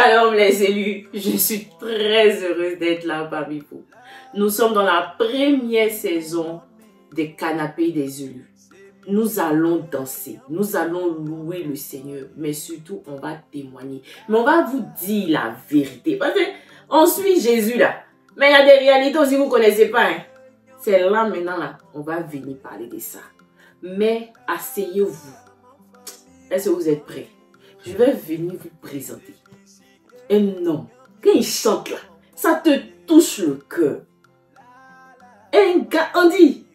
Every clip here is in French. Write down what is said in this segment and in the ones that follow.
Shalom les élus, je suis très heureuse d'être là parmi vous. Nous sommes dans la première saison des canapés des élus. Nous allons danser, nous allons louer le Seigneur, mais surtout on va témoigner. Mais on va vous dire la vérité. Parce qu'on suit Jésus là, mais il y a des réalités aussi que vous ne connaissez pas. Hein. C'est là maintenant là, on va venir parler de ça. Mais asseyez-vous. Est-ce que vous êtes prêts? Je vais venir vous présenter un homme. Quand il chante là, ça te touche le cœur. Un gars, on dit,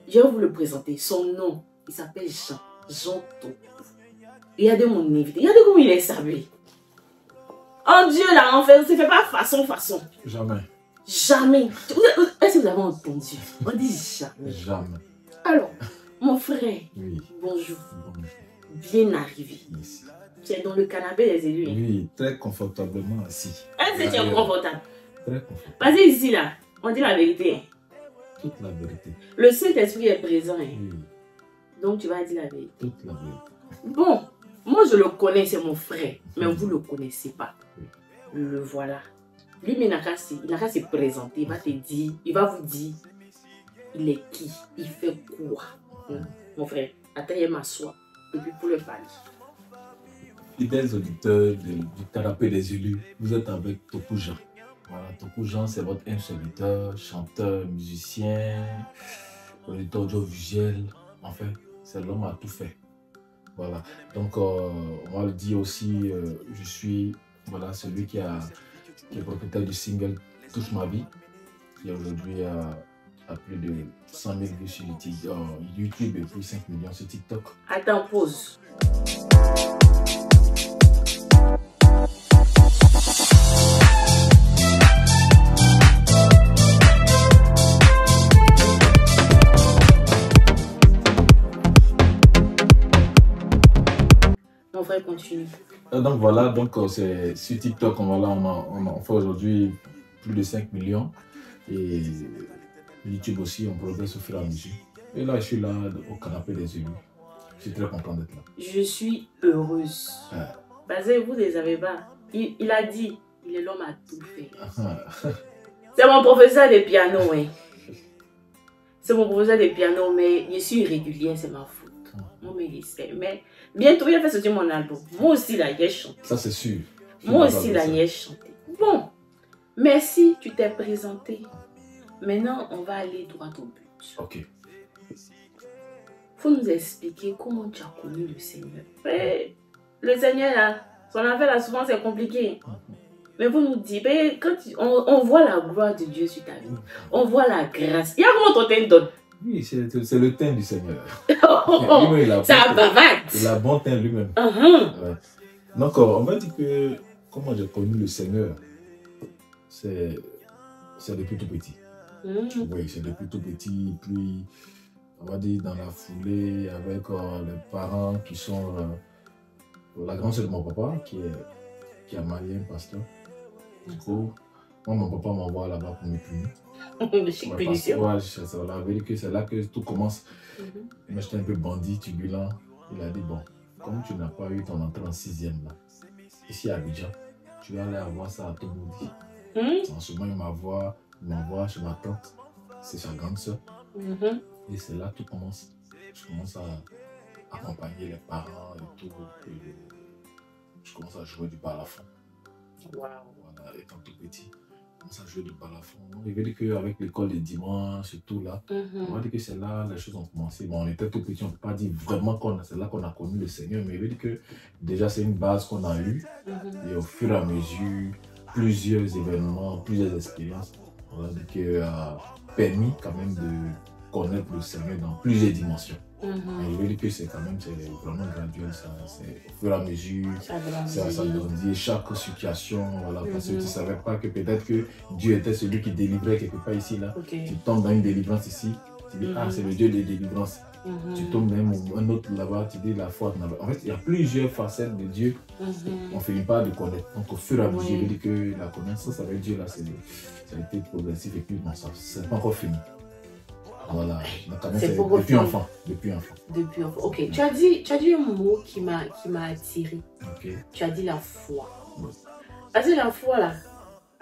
je vais vous le présenter. Son nom, il s'appelle Jean. Jean Toku. Regardez mon invité. Regardez comment il est salué. En Dieu là, en fait, on ne se fait pas façon. Jamais. Jamais. Est-ce que vous avez entendu? On dit jamais. Jamais. Alors, mon frère, Oui. bonjour. Bonjour. Bien arrivé. Merci. Tu es dans le canapé des élus. Oui, très confortablement assis. Est-ce que tu es confortable? Très confortable. Vas-y ici là, on dit la vérité. Hein. Toute la vérité. Le Saint-Esprit est présent. Hein. Oui, Donc tu vas dire la vérité. toute la vérité. Bon, moi je le connais, c'est mon frère. Mais vous ne le connaissez pas. Oui. Le voilà. Lui, mais il n'a qu'à se présenter. Il va te dire, il va vous dire, il est qui? Il fait quoi? Mon frère, attends, il m'assoit. Et puis pour le parler. Fidèles auditeurs du canapé des élus, vous êtes avec Toku Jean. Voilà, Toku Jean, c'est votre serviteur, chanteur, musicien, auditeur audiovisuel. Enfin, c'est l'homme à tout fait. Voilà. Donc, on va le dire aussi, je suis celui qui est propriétaire du single Touche ma vie, qui aujourd'hui a plus de 100 000 vues sur YouTube et plus 5 millions sur TikTok. Attends, pause. Mon frère continue. Donc voilà, c'est sur TikTok, on fait aujourd'hui plus de 5 millions. Et YouTube aussi, on progresse au fur et à mesure. Et là, je suis là au canapé des élus. Je suis très content d'être là. Je suis heureuse. Parce que vous ne les avez pas. Il a dit, il est l'homme à tout faire. C'est mon professeur de piano, hein. C'est mon professeur de piano, mais je suis irrégulier, c'est ma faute. Mon médecin. Mais bientôt, il a fait sortir mon album. Moi aussi, là, j'ai chanté. Ça, c'est sûr. Moi aussi, là, j'ai chanté. Bon, merci, tu t'es présenté. Maintenant, on va aller droit au but. Ok. Faut nous expliquer comment tu as connu le Seigneur. Le Seigneur, là, son affaire, là, souvent, c'est compliqué. Mais vous nous dites, quand on voit la gloire de Dieu sur ta vie, on voit la grâce. Il y a comment ton teint donne? Oui, c'est le teint du Seigneur. C'est un bavard. Il a bon teint lui-même. Ouais. Donc, on va dire que comment j'ai connu le Seigneur, c'est depuis tout petit. Oui, c'est depuis tout petit. Puis, on va dire dans la foulée, avec les parents qui sont la grande sœur de mon papa, qui a marié un pasteur. Du coup, moi, mon papa m'envoie là-bas pour me punir. La vérité, c'est là que tout commence. Moi, j'étais un peu bandit, turbulent. Il a dit, bon, comme tu n'as pas eu ton entrée en 6e là, ici à Abidjan, tu vas aller avoir ça à Tomoudi. En ce moment, il m'envoie chez ma tante, c'est sa grande soeur. Et c'est là que tout commence. Je commence à accompagner les parents et tout. Et je commence à jouer du balafon. Voilà, étant tout petit. Je commence à jouer du balafon. Il veut dire qu'avec l'école des dimanches et tout là, on va dire que c'est là les choses ont commencé. Bon, on était tout petit, on ne peut pas dire vraiment que c'est là qu'on a connu le Seigneur, mais il veut dire que déjà c'est une base qu'on a eue. Et au fur et à mesure, plusieurs événements, plusieurs expériences, on va dire que a permis quand même de connaître le Seigneur dans plusieurs dimensions. Mais je veux dire que c'est quand même vraiment graduel, c'est au fur et à mesure, ça grandit, chaque situation, voilà, parce que tu ne savais pas que peut-être que Dieu était celui qui délivrait quelque part ici, là. Tu tombes dans une délivrance ici, tu dis, ah, c'est le Dieu des délivrances. Tu tombes même un autre là-bas, tu dis la foi. En fait, il y a plusieurs facettes de Dieu, on ne finit pas de connaître. Donc au fur et à mesure, je veux dire que la connaissance avec Dieu, là, ça a été progressif et puis bon, ça c'est pas encore fini. Voilà, c'est depuis enfant. Depuis enfant. Ok, tu as dit un mot qui m'a attiré. Okay. Tu as dit la foi. Parce que la foi, là,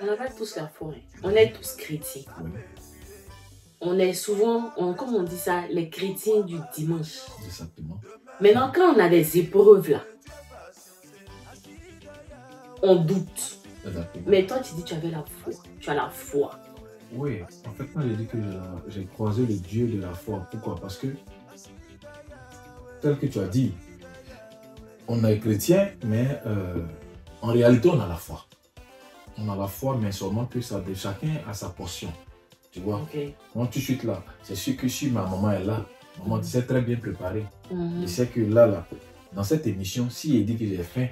on n'a pas tous la foi. Hein. On est tous chrétiens. Oui. On est souvent, comme on dit ça, les chrétiens du dimanche. Exactement. Maintenant, quand on a des épreuves, là, on doute. Exactement. Mais toi, tu dis que tu avais la foi. Tu as la foi. Oui, en fait, moi, j'ai dit que j'ai croisé le Dieu de la foi. Pourquoi? Parce que, tel que tu as dit, on est chrétien, mais en réalité, on a la foi. On a la foi, mais seulement que ça, chacun a sa portion. Tu vois? Okay. Moi, tout de suite là, c'est sûr que si ma maman est là, maman s'est très bien préparée. Je sais que là, dans cette émission, si elle dit que j'ai faim,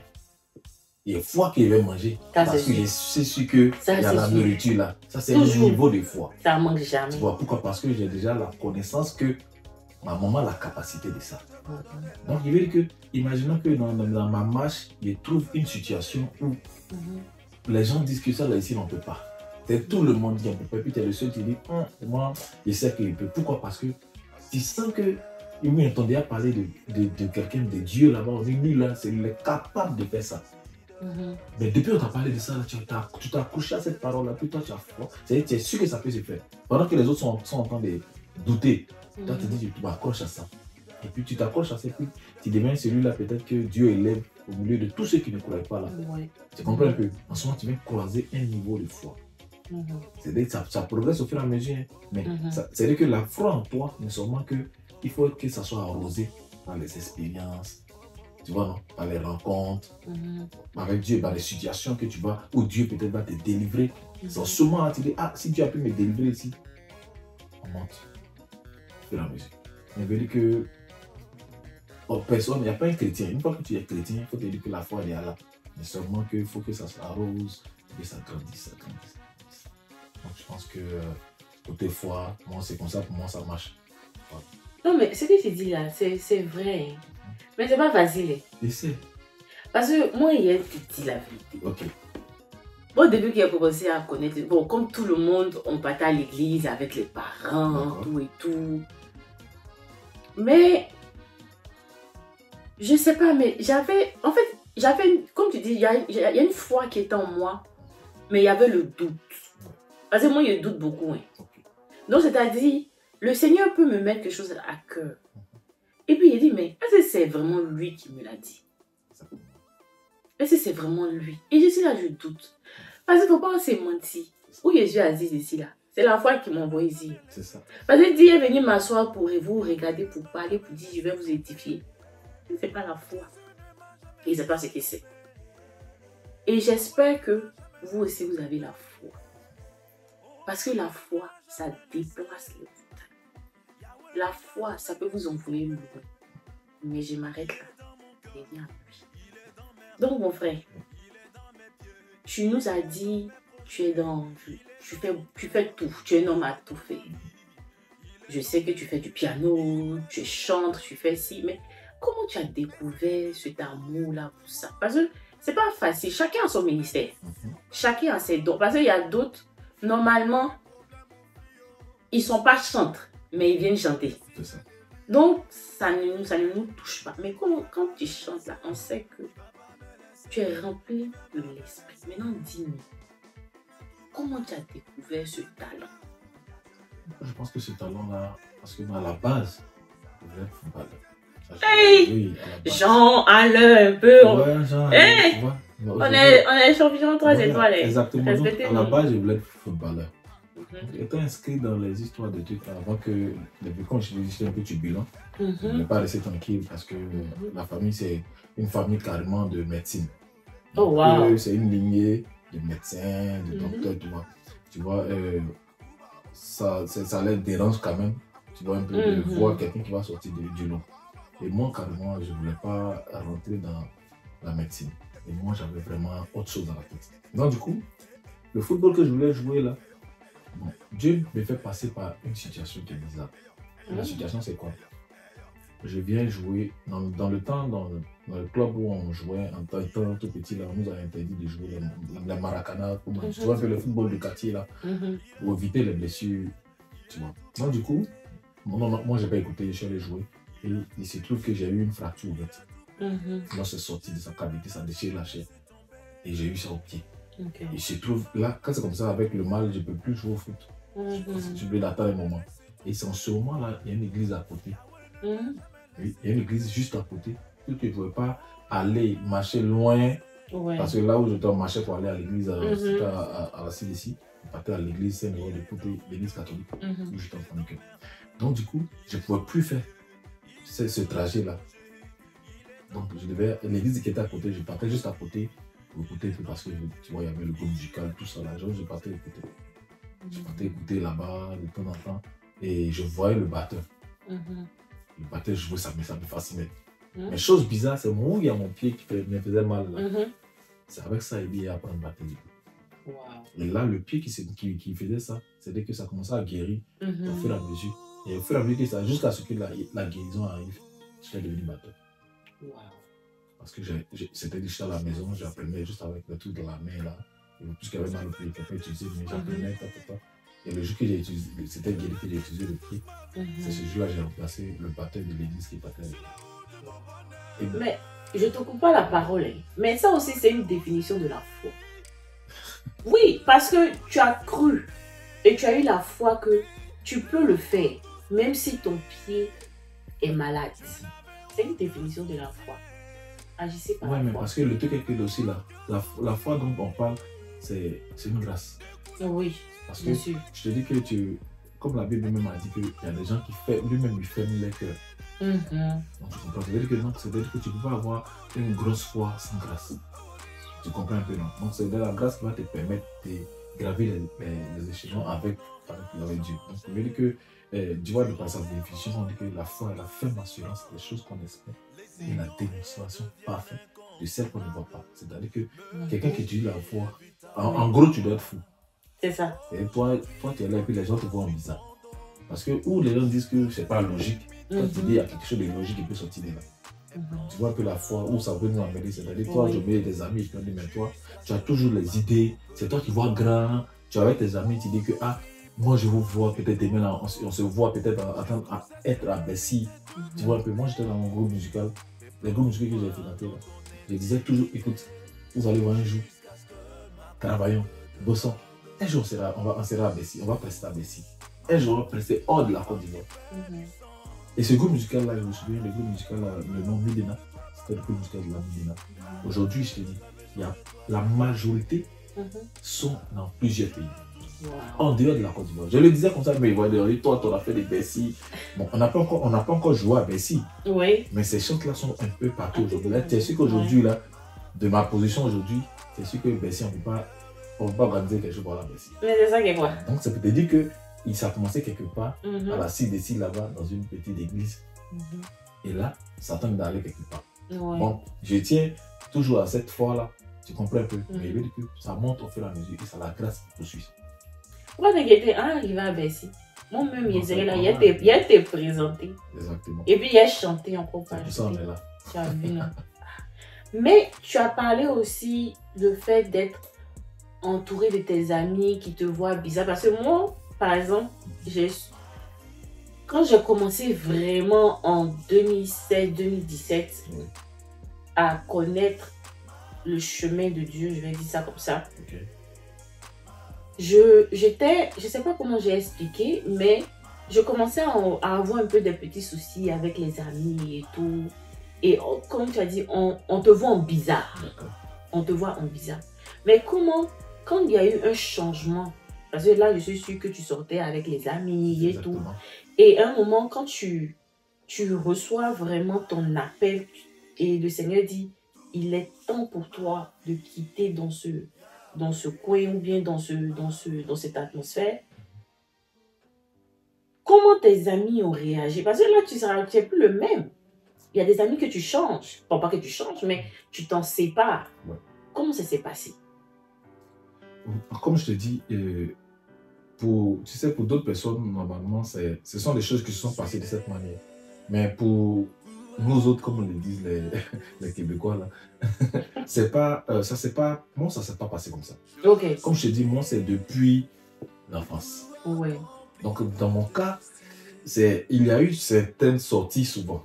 il y a foi qu'il va manger. Ça, parce que je suis sûr qu'il y a la nourriture là. Ça, c'est le niveau de foi. Ça manque jamais. Tu vois, pourquoi? Parce que j'ai déjà la connaissance que ma maman a la capacité de ça. Donc, il veut dire que, imaginons que dans ma marche, je trouve une situation où les gens disent que ça, là, ici, on ne peut pas. Tout le monde dit on ne peut pas. Puis tu es le seul qui dit, moi, je sais qu'il peut. Pourquoi? Parce que tu sens que, oui, on déjà parler de quelqu'un, de Dieu là-bas. On dit, lui, là, il est capable de faire ça. Mais depuis qu'on t'a parlé de ça, là, tu t'as accroché à cette parole-là, puis toi, tu as foi. C'est-à-dire, tu es sûr que ça peut se faire. Pendant que les autres sont en train de douter, toi, tu te dis, tu t'accroches à ça. Et puis, tu t'accroches à ça, puis tu deviens celui-là, peut-être que Dieu élève au milieu de tous ceux qui ne croient pas là. Tu comprends un peu? En ce moment, tu viens croiser un niveau de foi. C'est-à-dire que ça progresse au fur et à mesure. Mais c'est-à-dire que la foi en toi, n'est seulement que il faut que ça soit arrosé par les expériences. Tu vois, non? Par les rencontres, avec Dieu, par les situations que tu vas, où Dieu peut-être va te délivrer. C'est seulement là, tu dis, si Dieu a pu me délivrer ici, on monte. Au fur et à mesure. Mais veut dire que, personne, il n'y a pas un chrétien. Une fois que tu es chrétien, il faut te dire que la foi elle est là. Mais seulement qu'il faut que ça s'arrose, que ça grandisse, Donc je pense que, côté foi, moi c'est comme ça, pour moi ça marche. Ouais. Non, mais ce que tu dis là, c'est vrai. Mais c'est pas facile. Essaie. Parce que moi, hier, tu dis la vérité. Ok. Au début, qu'il a commencé à connaître, bon, comme tout le monde, on partait à l'église avec les parents, tout et tout. Mais, je sais pas, mais j'avais, comme tu dis, il y a une foi qui était en moi, mais il y avait le doute. Parce que moi, je doute beaucoup. Hein. Donc, c'est-à-dire, le Seigneur peut me mettre quelque chose à cœur. Et puis il dit, mais est-ce que c'est vraiment lui qui me l'a dit? Est-ce que c'est vraiment lui? Et je suis là, je doute. Parce qu'il ne faut pas se mentir. Où Jésus a dit ici, là, c'est la foi qui m'a envoyé ici. C'est ça. Parce qu'il dit, venez m'asseoir pour vous regarder, pour parler, pour dire, je vais vous édifier. Ce n'est pas la foi. Et c'est pas ce que c'est. Et j'espère que vous aussi, vous avez la foi. Parce que la foi, ça déplace les montagnes. La foi, ça peut vous envoyer loin. Mais je m'arrête là. Et viens à lui. Donc, mon frère, tu nous as dit, tu fais tout. Tu es un homme à tout faire. Je sais que tu fais du piano, tu chantes, tu fais ci. Mais comment tu as découvert cet amour-là pour ça? Parce que c'est pas facile. Chacun a son ministère. Chacun a ses dons. Parce qu'il y a d'autres, normalement, ils ne sont pas chantres. Mais ils viennent chanter. C'est ça. Donc, ça ne nous touche pas. Mais quand tu chantes là, on sait que tu es rempli de l'esprit. Maintenant, dis-nous, comment tu as découvert ce talent? Je pense que ce talent-là, parce que à la base, je voulais être footballeur. Hey! Oui, Jean, allez un peu. Ouais, Jean, hey! tu vois. On est champion 3 étoiles. Exactement. Donc, à la base, je voulais être footballeur. Étant inscrit dans les histoires de trucs avant que, quand j'étais un peu turbulent, je ne voulais pas rester tranquille parce que la famille, c'est une famille carrément de médecine. Oh, wow. C'est une lignée de médecins, de docteurs, tu vois. Ça les dérange quand même, tu vois, un peu de voir quelqu'un qui va sortir du lot. Et moi, carrément, je ne voulais pas rentrer dans la médecine. Et moi, j'avais vraiment autre chose dans la tête. Donc, du coup, le football que je voulais jouer là, bon, Dieu me fait passer par une situation qui est bizarre. La situation, c'est quoi? Je viens jouer dans le temps, dans le club où on jouait en étant tout petit, là, on nous a interdit de jouer les maracana, tu vois, le football de quartier là, pour éviter les blessures, tu vois. Donc du coup, moi je n'ai pas écouté, je suis allé jouer et il se trouve que j'ai eu une fracture ouverte. Moi c'est sorti de sa cavité, ça déchire la chair et j'ai eu ça au pied. Okay. Et je trouve, là, quand c'est comme ça, avec le mal, je ne peux plus jouer au foot. Je dois attendre un moment. Et c'est en ce moment-là, il y a une église à côté. Oui, il y a une église juste à côté. Que tu ne pouvais pas aller marcher loin. Ouais. Parce que là où je dois marcher pour aller à l'église, à la CDC, je partais à l'église Saint-Léon de côté, l'église catholique, où j'étais enfant du cœur. Donc, du coup, je ne pouvais plus faire ce trajet-là. Donc, je devais, l'église qui était à côté, je partais juste à côté, pour écouter, parce que tu vois, il y avait le groupe musical, tout ça là. Je partais écouter. Je partais écouter là-bas de temps en temps et je voyais le batteur. Le batteur jouait, ça me fascinait. Mais chose bizarre, c'est où il y a mon pied qui me faisait mal là. C'est avec ça qu'il a appris à battre. Wow. Et là, le pied qui faisait ça, c'est dès que ça commençait à guérir au fur et à mesure. Et au fur et à mesure que ça, jusqu'à ce que la guérison arrive, je suis devenu batteur. Wow. Parce que c'était déjà à la maison, j'apprenais juste avec le truc de la main là. Et puisqu'il y avait mal au pied, quelqu'un utilisait, mais j'apprenais pas. Et le jour que j'ai utilisé, c'était guéri que j'ai utilisé le pied. C'est ce jour-là que j'ai remplacé le batteur de l'église qui battait avec moi. Mais je ne te coupe pas la parole, hein. Mais ça aussi, c'est une définition de la foi. Oui, parce que tu as cru et tu as eu la foi que tu peux le faire, même si ton pied est malade. C'est une définition de la foi. Agissez par la foi. Mais parce que le truc est que aussi là, la foi dont on parle, c'est une grâce. Oui, parce bien que sûr. Je te dis que comme la Bible même a dit qu'il y a des gens qui lui-même lui ferment les cœurs. Donc tu comprends, c'est-à-dire que tu ne peux pas avoir une grosse foi sans grâce. Tu comprends un peu, non? Donc c'est de la grâce qui va te permettre de gravir les échelons avec Dieu. Donc ça veut dire que tu vois, de par sa définition, on dit que la foi est la ferme assurance des choses qu'on espère et la démonstration parfaite de celles qu'on ne voit pas. C'est-à-dire que quelqu'un qui dit la foi, en gros, tu dois être fou. C'est ça. Et toi, tu es là et puis les gens te voient en bizarre. Parce que où les gens disent que c'est pas logique, toi tu dis qu'il y a quelque chose de logique qui peut sortir de là. Tu vois un peu la foi, où ça peut nous amener. C'est-à-dire, toi, je mets des amis, je te dis, mais toi, tu as toujours les idées, c'est toi qui vois grand, tu es avec tes amis, tu dis que, moi je vous vois peut-être demain, on se voit peut-être à être à Bessie. Tu vois un peu, moi j'étais dans mon groupe musical, les groupes musicaux que j'ai fréquentés là. Je disais toujours, écoute, vous allez voir un jour, travaillons, bossons. Un jour on sera à Bessie, on va prester à Bessie. Un jour on va prester hors de la Côte d'Ivoire. Et ce groupe musical là, je me souviens, le groupe musical là, le nom Midena, c'était le groupe musical de la Midena. Aujourd'hui, je te dis, la majorité sont dans plusieurs pays. En dehors de la Côte d'Ivoire. Je le disais comme ça, mais toi, tu as fait des Bessie. Bon, on n'a pas encore joué à Bessie. Oui. Mais ces chantes-là sont un peu partout aujourd'hui. Là, tu es sûr qu'aujourd'hui, là, de ma position aujourd'hui, c'est sûr que Bessie, on ne peut pas organiser quelque chose pour la Bessie. Mais c'est ça qui est quoi? Donc, ça peut te dire que ça a commencé quelque part, à la CDC là-bas, dans une petite église. Et là, ça tente d'aller quelque part. Bon, je tiens toujours à cette foi-là. Tu comprends un peu? Mais je veux dire que ça monte au fur et à mesure et ça la grâce qui poursuit. Pourquoi t'inquiéter? Arrivé à Bessie. Moi-même, il a été présenté. Exactement. Et puis, il a chanté encore. C'est pour ça on est là. Tu as vu, non? Mais tu as parlé aussi du fait d'être entouré de tes amis qui te voient bizarre. Parce que moi, par exemple, quand j'ai commencé vraiment en 2016-2017 à connaître le chemin de Dieu, je vais dire ça comme ça. Je sais pas comment j'ai expliqué, mais je commençais à avoir un peu des petits soucis avec les amis et tout. Et comme tu as dit, on te voit en bizarre. On te voit en bizarre. Mais comment, quand il y a eu un changement, parce que là, je suis sûre que tu sortais avec les amis et tout. Et à un moment, quand tu reçois vraiment ton appel et le Seigneur dit, il est temps pour toi de quitter dans ce coin ou bien dans cette atmosphère. Comment tes amis ont réagi? Parce que là, tu n'es plus le même. Il y a des amis que tu changes. Bon, pas que tu changes, mais tu t'en sépares. Comment ça s'est passé? Comme je te dis, pour d'autres personnes, normalement, ce sont des choses qui se sont passées de cette manière. Mais pour nous autres, comme on le disent les Québécois, là, moi, ça ne s'est pas passé comme ça. Comme je te dis, moi, c'est depuis l'enfance. Donc, dans mon cas, il y a eu certaines sorties souvent.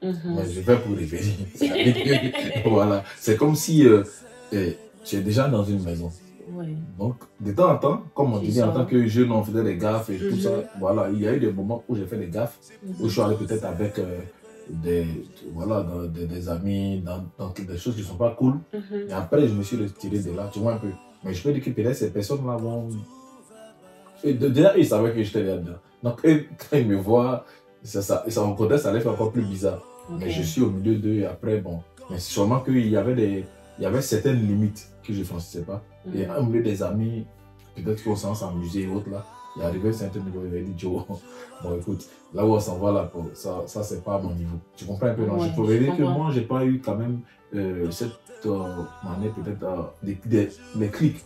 Mais je vais pour révéler. Voilà. C'est comme si tu es déjà dans une maison. Ouais. Donc, de temps en temps, comme on C'est dit, ça. en tant que jeune, on faisait des gaffes et tout ça. Voilà, il y a eu des moments où j'ai fait des gaffes, où je suis allé peut-être avec voilà, des amis, dans des choses qui ne sont pas cool. Et après, je me suis retiré de là, tu vois un peu. Mais je peux dire que peut-être ces personnes-là vont... Et déjà, ils savaient que j'étais là-dedans. Donc, eux, quand ils me voient, ça en contexte, ça les fait encore plus bizarre. Mais je suis au milieu d'eux et après, bon. Mais sûrement qu'il y avait certaines limites que je ne franchissais pas. Et au milieu des amis, peut-être qu'on s'en s'amusait et autres là, il est arrivé à un certain niveau, il m'a dit Joe, bon écoute, là où on s'en va là, ça c'est pas à mon niveau. Tu comprends un peu, non? Ouais, Je pourrais dire que comprends. moi, j'ai pas eu quand même cette manière peut-être des clics.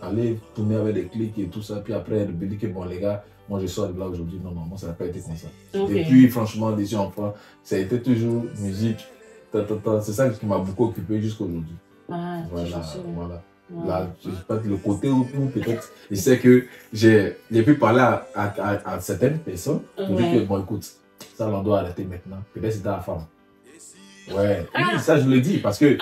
Aller tourner avec des clics et tout ça, puis après, me dire que bon les gars, moi je sors de là aujourd'hui, non, moi ça n'a pas été comme ça. Depuis, franchement, des yeux enfants, ça a été toujours musique, c'est ça qui m'a beaucoup occupé jusqu'à aujourd'hui. Ah, Voilà. Là, je sais pas, le côté où peut-être, je sais que j'ai pu parler à certaines personnes pour dire que bon écoute, ça on doit arrêter maintenant, peut-être c'était la femme. Ouais, oui, ça je le dis parce que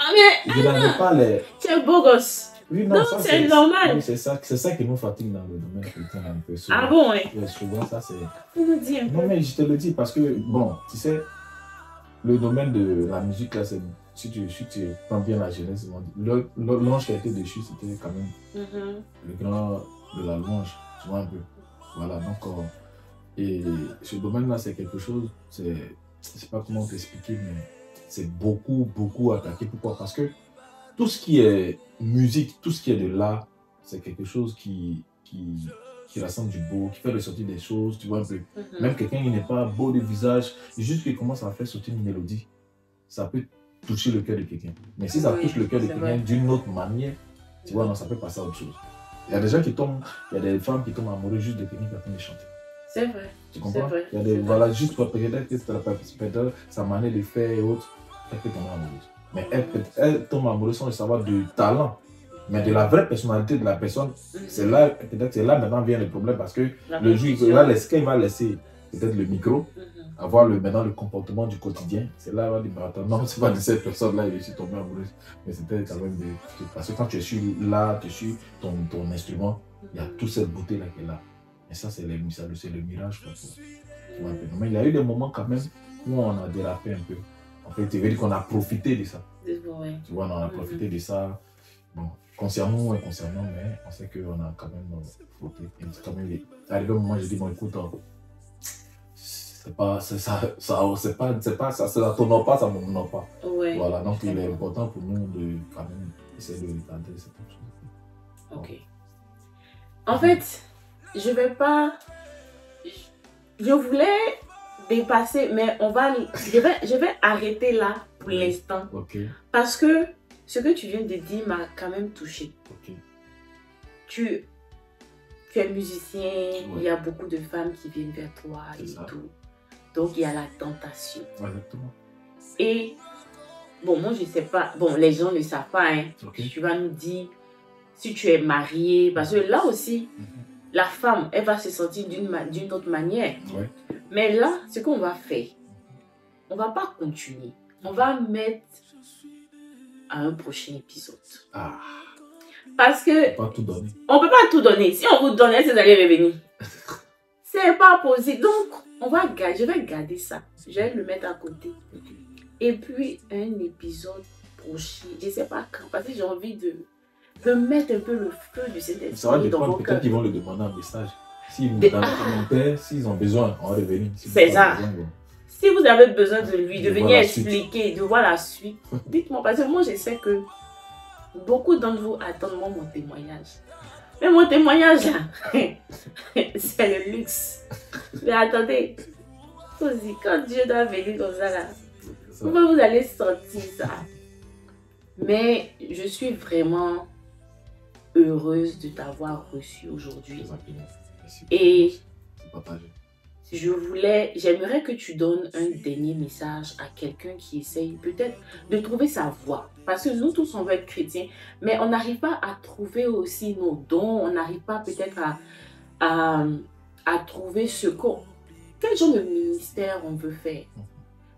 je n'avais pas les... Tu es beau gosse. Oui, non, c'est normal. Oui, c'est ça qui nous fatigue dans le domaine chrétien un peu. Souvent. Ah bon, oui. Souvent, ça c'est... Faut nous dire un peu. Non, mais je te le dis parce que, bon, tu sais, le domaine de la musique, là, c'est... Si tu prends bien la jeunesse, l'ange qui a été déchu, c'était quand même le grand de la louange, tu vois un peu. Voilà, donc... et ce domaine-là, c'est quelque chose, je sais pas comment t'expliquer, mais c'est beaucoup attaqué. Pourquoi? Parce que tout ce qui est musique, tout ce qui est de l'art, c'est quelque chose qui rassemble du beau, qui fait ressortir des choses, tu vois un peu. Même quelqu'un qui n'est pas beau de visage, juste qu'il commence à faire sortir une mélodie, ça peut toucher le cœur de quelqu'un. Mais si ça touche le cœur de quelqu'un d'une autre manière, tu vois, non, ça peut passer à autre chose. Il y a des gens qui tombent, il y a des femmes qui tombent amoureuses juste de quelqu'un qui a de chanter. C'est vrai. Tu comprends? Il y a des, voilà, juste pour peut-être sa manière de faire et autres, elle peut tomber amoureuse. Mais elle tombe amoureuse sans le savoir du talent. Mais de la vraie personnalité de la personne, c'est là, peut-être c'est là maintenant vient le problème parce que le jour il va laisser peut-être le micro, avoir maintenant le comportement du quotidien, c'est là où on va dire, attends, non, c'est pas de cette personne-là, je suis tombé amoureuse. Mais c'était quand même parce que quand tu suis là, tu suis ton instrument, il y a toute cette beauté-là qui est là. Et ça, c'est le mirage. Mais il y a eu des moments quand même où on a dérapé un peu. En fait, tu veux dire qu'on a profité de ça. Ouais. Tu vois, on a profité de ça. Bon, consciemment ou inconsciemment, mais on sait qu'on a quand même fauté. Et c'est quand même arrivé un moment, j'ai dit, bon, écoute, ça t'honore pas, ça m'honore pas. Ouais. Voilà, donc il est important pour nous de quand même essayer de regarder cette chose. Ok. En fait, je voulais dépasser, mais je vais arrêter là pour l'instant. Okay. Parce que ce que tu viens de dire m'a quand même touché. Okay. Tu es musicien, il y a beaucoup de femmes qui viennent vers toi et tout. Donc il y a la tentation. Exactement. Et bon, moi je sais pas, bon, les gens ne savent pas, hein. Okay. Tu vas nous dire si tu es marié, parce que là aussi, la femme, elle va se sentir d'une autre manière. Ouais. Mais là, ce qu'on va faire, on va pas continuer. On va mettre à un prochain épisode. Ah. Parce que on peut pas tout donner. On peut pas tout donner. Si on vous donnait, vous allez revenir. C'est pas possible. Donc, je vais garder ça. Je vais le mettre à côté. Okay. Et puis, un épisode prochain, je sais pas quand, parce que j'ai envie de mettre un peu le feu du Saint-Esprit. Ça va dépendre, peut-être qu'ils vont le demander en message. S'ils nous donnent un commentaire, s'ils ont besoin, on va revenir. C'est ça. Si vous avez besoin de lui, de venir expliquer, de voir la suite, dites-moi. Parce que moi, je sais que beaucoup d'entre vous attendent mon témoignage. Mais mon témoignage, c'est le luxe. Mais attendez, quand Dieu doit venir comme ça, là, comment vous allez sentir ça? Mais je suis vraiment heureuse de t'avoir reçu aujourd'hui. Et j'aimerais que tu donnes un dernier message à quelqu'un qui essaye peut-être de trouver sa voie. Parce que nous tous, on veut être chrétiens, mais on n'arrive pas à trouver aussi nos dons, on n'arrive pas peut-être à trouver quel genre de ministère on veut faire.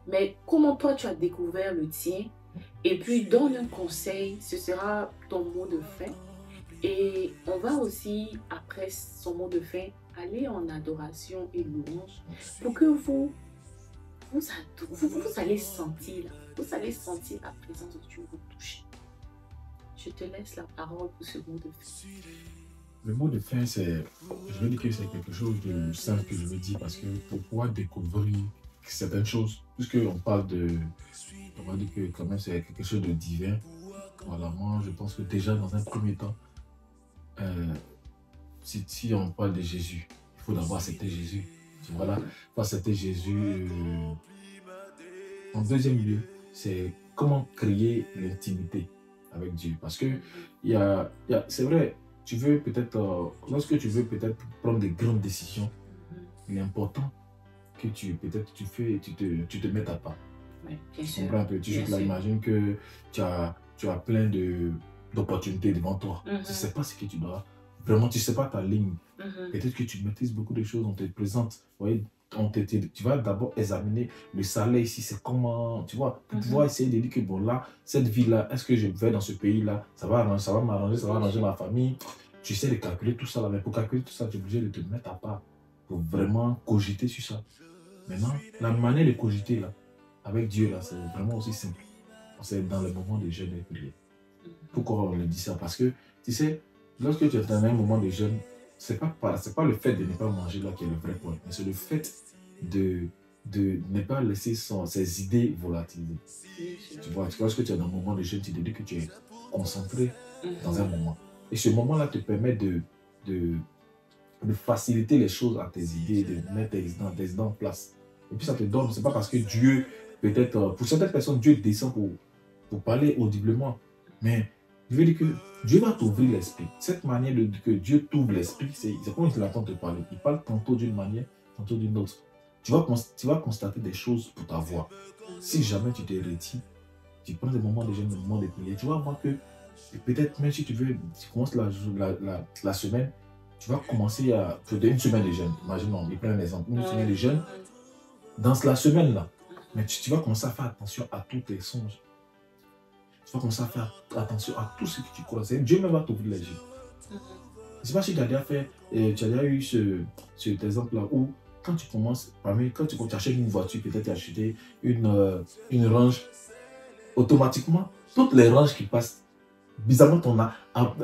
Mais comment toi, tu as découvert le tien Et puis, donne un conseil, ce sera ton mot de fin. Et on va aussi, après son mot de fin, aller en adoration et louange pour que vous allez sentir, vous allez sentir la présence de Dieu vous toucher. Je te laisse la parole pour ce mot de fin. Le mot de fin, c'est, je veux dire que c'est quelque chose de simple que je veux dire parce que pour pouvoir découvrir certaines choses, puisqu'on parle on va dire que quand même c'est quelque chose de divin. Voilà, moi je pense que déjà dans un premier temps, si on parle de Jésus, il faut d'abord accepter Jésus. Voilà, il faut accepter Jésus. En deuxième lieu, c'est comment créer l'intimité avec Dieu. Parce que c'est vrai, tu veux peut-être, lorsque tu veux peut-être prendre des grandes décisions, il est important que tu te mettes à part. Oui, tu comprends un peu, tu imagines que tu as plein d'opportunités devant toi. Tu ne sais pas ce que tu dois. Vraiment, tu ne sais pas ta ligne. Peut-être que tu maîtrises beaucoup de choses, on te présente. Vous voyez, tu vas d'abord examiner le salaire ici, c'est comment, tu vois, pour pouvoir essayer de dire que bon là, cette vie-là, est-ce que je vais dans ce pays-là, ça va m'arranger, ça va arranger ma famille. Tu essaies de calculer tout ça là, mais pour calculer tout ça, tu es obligé de te mettre à part pour vraiment cogiter sur ça. Maintenant, la manière de cogiter là, avec Dieu là, c'est vraiment aussi simple. C'est dans le moment de jeûne et prière. Pourquoi on le dit ça? Parce que, tu sais, lorsque tu es dans un moment de jeûne, c'est pas le fait de ne pas manger là qui est le vrai point, mais c'est le fait de ne pas laisser ses idées volatiliser. Tu vois, lorsque tu es dans un moment de jeûne, tu te dis que tu es concentré dans un moment. Et ce moment-là te permet de faciliter les choses à tes idées, de mettre tes idées en place. Et puis ça te donne, c'est pas parce que Dieu, peut-être, pour certaines personnes, Dieu descend pour parler audiblement. Mais je veux dire que Dieu va t'ouvrir l'esprit. Cette manière que Dieu t'ouvre l'esprit, c'est quand il attend de te parler. Il parle tantôt d'une manière, tantôt d'une autre. Tu vas constater des choses pour ta voix. Si jamais tu te retires, tu prends des moments de jeûne, des moments de prière, tu vas voir que peut-être même si tu commences la semaine, tu vas commencer à faire une semaine de jeûne. Imaginons, je prends un exemple, une semaine de jeûne. Dans la semaine-là, mais tu vas commencer à faire attention à tous tes songes. Tu vas commencer à faire attention à tout ce que tu crois. Dieu même va t'ouvrir les yeux. Je ne sais pas si tu as déjà eu cet exemple-là où, quand tu commences, quand tu achètes une voiture, peut-être tu as acheté une range, automatiquement, toutes les ranges qui passent, bizarrement,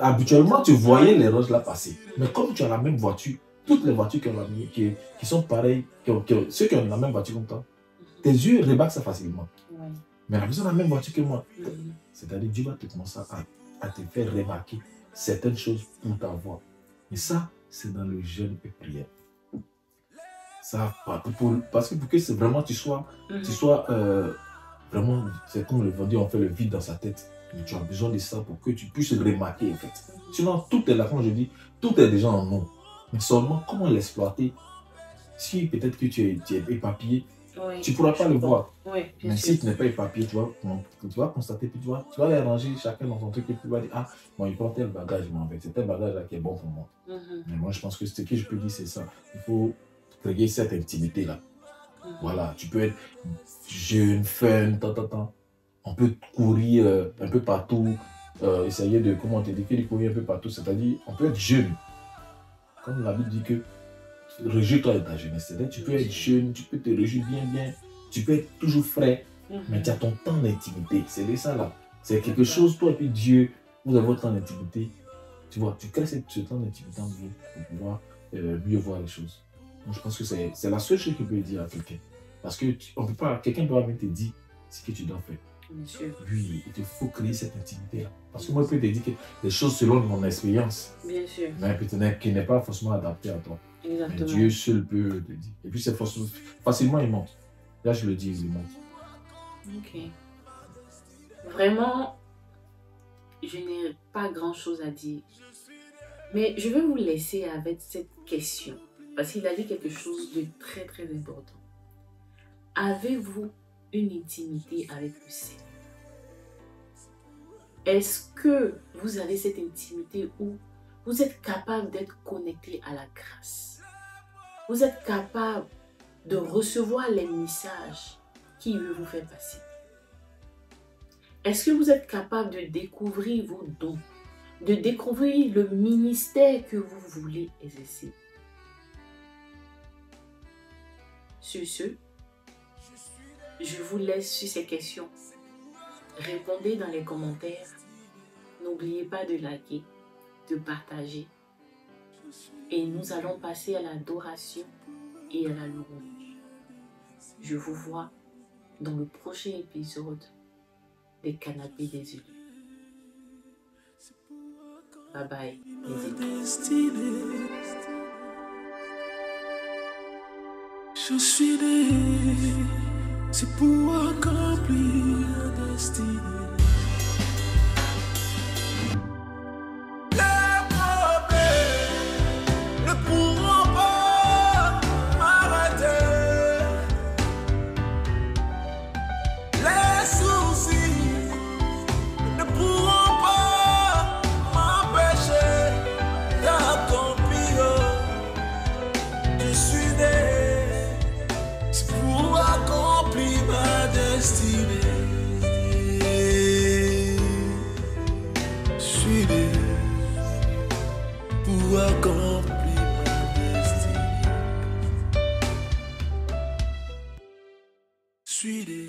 habituellement, tu voyais les ranges là passer. Mais comme tu as la même voiture, toutes les voitures qui sont pareilles, ceux qui ont la même voiture comme toi, tes yeux remarquent ça facilement. Ouais. Mais la personne a la même voiture que moi. C'est-à-dire Dieu va te commencer à te faire remarquer certaines choses pour ta voix. Et ça, c'est dans le jeûne et prière. Ça, parce que pour que c'est vraiment tu sois vraiment, c'est comme le vendeur, on fait le vide dans sa tête. Mais tu as besoin de ça pour que tu puisses le remarquer en fait. Sinon, tout est là, quand je dis, tout est déjà en nous. Mais seulement, comment l'exploiter? Si peut-être que tu es éparpillé, oui, tu ne pourras pas le voir. Oui, mais si tu n'es pas éparpillé, tu vas constater, puis tu vas les ranger chacun dans son truc, et puis tu vas dire, ah, bon, il prend tel bagage, mais c'est tel bagage là qui est bon pour moi. Mais moi, je pense que ce que je peux dire, c'est ça. Il faut créer cette intimité-là. Voilà, tu peux être jeune, fun, on peut courir un peu partout, essayer de, comment te dire, de courir un peu partout, c'est-à-dire, on peut être jeune. Comme la Bible dit que réjouis-toi de ta jeunesse. C'est-à-dire, tu peux être jeune, tu peux te réjouir bien, tu peux être toujours frais, mais tu as ton temps d'intimité. C'est ça là. C'est quelque chose, toi et puis Dieu, vous avez votre temps d'intimité. Tu vois, tu crées ce temps d'intimité en Dieu pour pouvoir mieux voir les choses. Donc, je pense que c'est la seule chose que je peux dire à quelqu'un. Parce que quelqu'un peut même te dire ce que tu dois faire. Bien sûr. Oui, il te faut créer cette intimité-là. Parce que moi, je peux te dire des choses selon mon expérience. Bien sûr. Mais peut-être qui n'est pas forcément adaptée à toi. Exactement. Mais Dieu seul peut te dire. Et puis, c'est facilement, il monte. Là, je le dis, il monte. Ok. Vraiment, je n'ai pas grand-chose à dire. Mais je vais vous laisser avec cette question. Parce qu'il a dit quelque chose de très, très important. Avez-vous une intimité avec le Seigneur? Est-ce que vous avez cette intimité où vous êtes capable d'être connecté à la grâce? Vous êtes capable de recevoir les messages qu'il veut vous faire passer? Est-ce que vous êtes capable de découvrir vos dons, de découvrir le ministère que vous voulez exercer? Sur ce, je vous laisse sur ces questions. Répondez dans les commentaires. N'oubliez pas de liker, de partager. Et nous allons passer à l'adoration et à la louange. Je vous vois dans le prochain épisode des canapés des élus. Bye bye, les élus. Je suis né, c'est pour accomplir la destinée. Les problèmes ne pourront pas m'arrêter. Les soucis ne pourront pas m'empêcher d'accomplir. Je suis né, c'est pour accomplir ma destinée. Je suis né pour accomplir ma destinée. Je suis né.